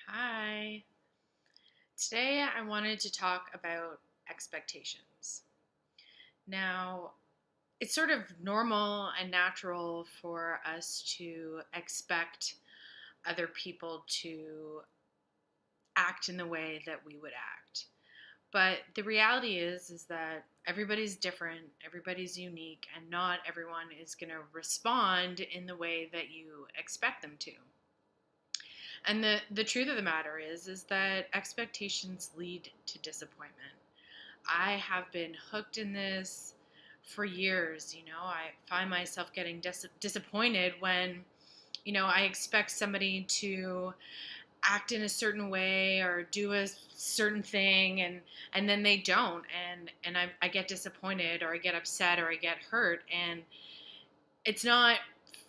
Hi. Today I wanted to talk about expectations. Now, it's sort of normal and natural for us to expect other people to act in the way that we would act. But the reality is that everybody's different, everybody's unique, and not everyone is going to respond in the way that you expect them to. And the truth of the matter is that expectations lead to disappointment. I have been hooked in this for years. I find myself getting disappointed when, I expect somebody to act in a certain way or do a certain thing and then they don't and I get disappointed or I get upset or I get hurt, and it's not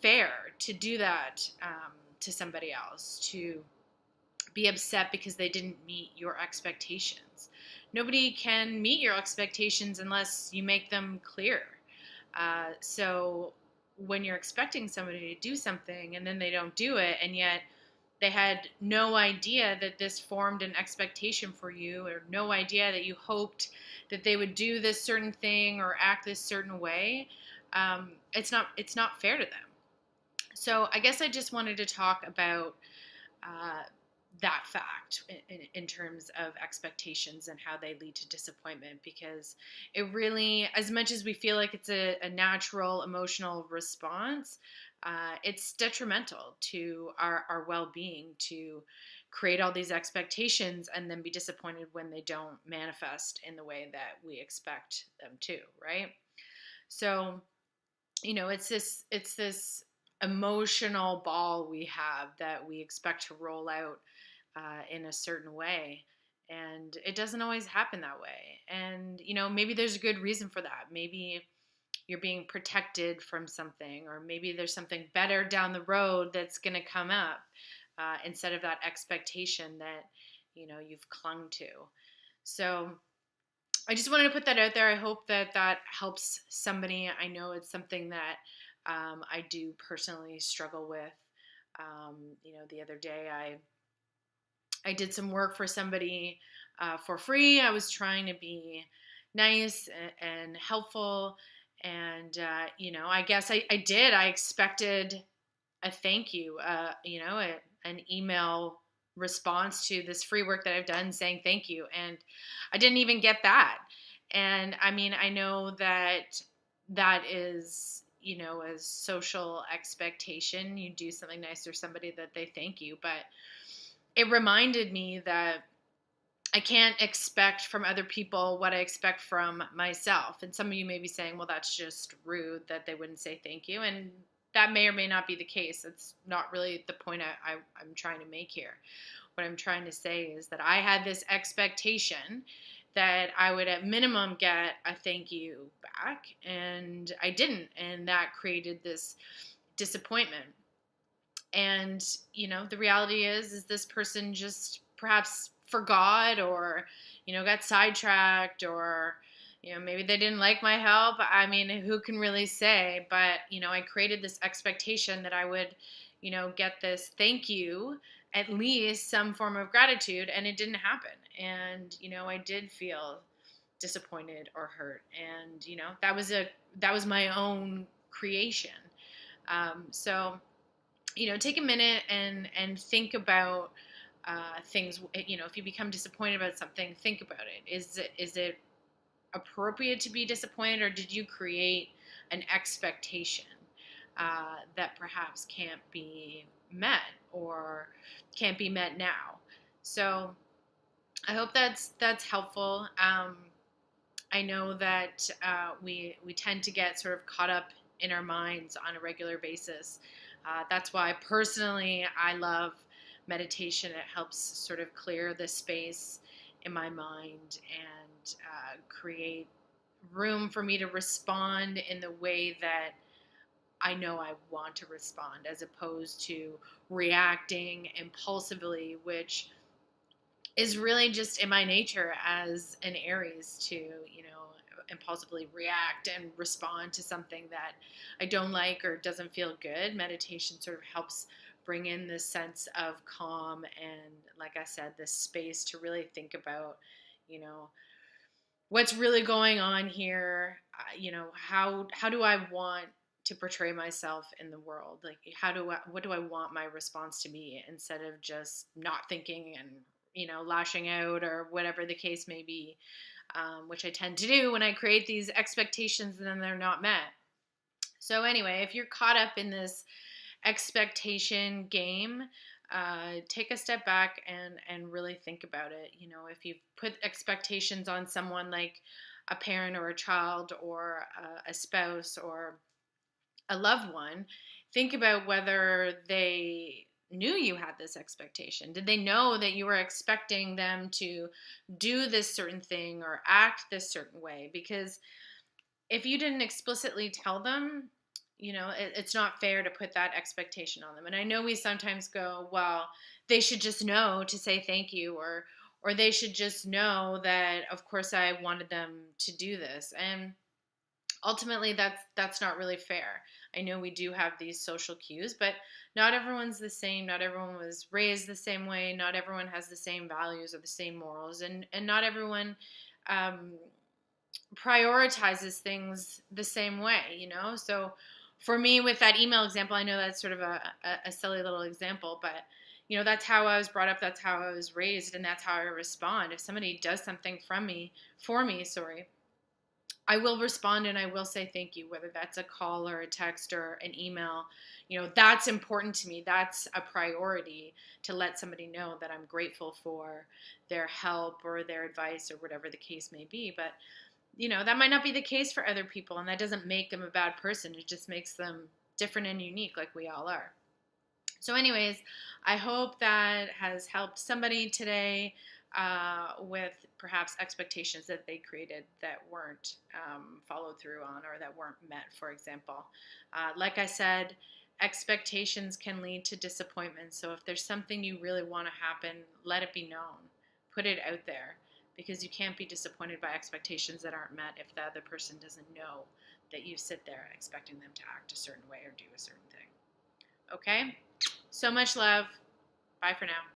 fair to do that to somebody else, to be upset because they didn't meet your expectations. Nobody can meet your expectations unless you make them clear. So when you're expecting somebody to do something and then they don't do it, and yet they had no idea that this formed an expectation for you, or no idea that you hoped that they would do this certain thing or act this certain way, it's not fair to them. So I guess I just wanted to talk about uh, that fact in terms of expectations and how they lead to disappointment, because it really, as much as we feel like it's a natural emotional response, it's detrimental to our well-being to create all these expectations and then be disappointed when they don't manifest in the way that we expect them to, right? So it's this emotional ball we have that we expect to roll out in a certain way. And it doesn't always happen that way. And, maybe there's a good reason for that. Maybe you're being protected from something, or maybe there's something better down the road that's going to come up, instead of that expectation that, you've clung to. So I just wanted to put that out there. I hope that that helps somebody. I know it's something that I do personally struggle with. The other day I did some work for somebody for free. I was trying to be nice and helpful. And, I guess I did. I expected a thank you, an email response to this free work that I've done saying thank you. And I didn't even get that. And I mean, I know that that is, a social expectation. You do something nice for somebody that they thank you. But it reminded me that I can't expect from other people what I expect from myself. And some of you may be saying, well, that's just rude that they wouldn't say thank you. And that may or may not be the case. It's not really the point I'm trying to make here. What I'm trying to say is that I had this expectation that I would at minimum get a thank you back, and I didn't. And that created this disappointment. And the reality is this person just perhaps forgot, or got sidetracked, or maybe they didn't like my help. I mean, who can really say? But I created this expectation that I would get this thank you, at least some form of gratitude, and it didn't happen. And I did feel disappointed or hurt, and that was my own creation. So take a minute and think about things. If you become disappointed about something, think about it. Is it appropriate to be disappointed, or did you create an expectation that perhaps can't be met, or can't be met now? So I hope that's helpful. I know that we tend to get sort of caught up in our minds on a regular basis. That's why personally I love meditation. It helps sort of clear the space in my mind and create room for me to respond in the way that I know I want to respond, as opposed to reacting impulsively, which is really just in my nature as an Aries to, impulsively react and respond to something that I don't like or doesn't feel good. Meditation sort of helps bring in this sense of calm and, like I said, this space to really think about, you know, what's really going on here. How do I want to portray myself in the world? Like, what do I want my response to be, instead of just not thinking and, lashing out or whatever the case may be, which I tend to do when I create these expectations and then they're not met. So anyway, if you're caught up in this expectation game, take a step back and really think about it. If you've put expectations on someone, like a parent or a child or a spouse or a loved one, think about whether they knew you had this expectation. Did they know that you were expecting them to do this certain thing or act this certain way? Because if you didn't explicitly tell them, it's not fair to put that expectation on them. And I know we sometimes go, well, they should just know to say thank you, or they should just know that of course I wanted them to do this. And ultimately that's not really fair. I know we do have these social cues, but not everyone's the same. Not everyone was raised the same way. Not everyone has the same values or the same morals, and not everyone um, prioritizes things the same way. So for me, with that email example, I know that's sort of a silly little example, but that's how I was brought up, that's how I was raised, and that's how I respond. If somebody does something for me, I will respond and I will say thank you, whether that's a call or a text or an email. That's important to me. That's a priority, to let somebody know that I'm grateful for their help or their advice or whatever the case may be. But that might not be the case for other people, and that doesn't make them a bad person. It just makes them different and unique, like we all are. So anyways, I hope that has helped somebody today with perhaps expectations that they created that weren't followed through on, or that weren't met, for example. Like I said, expectations can lead to disappointment. So if there's something you really want to happen, let it be known. Put it out there, because you can't be disappointed by expectations that aren't met if the other person doesn't know that you sit there expecting them to act a certain way or do a certain thing. Okay? So much love. Bye for now.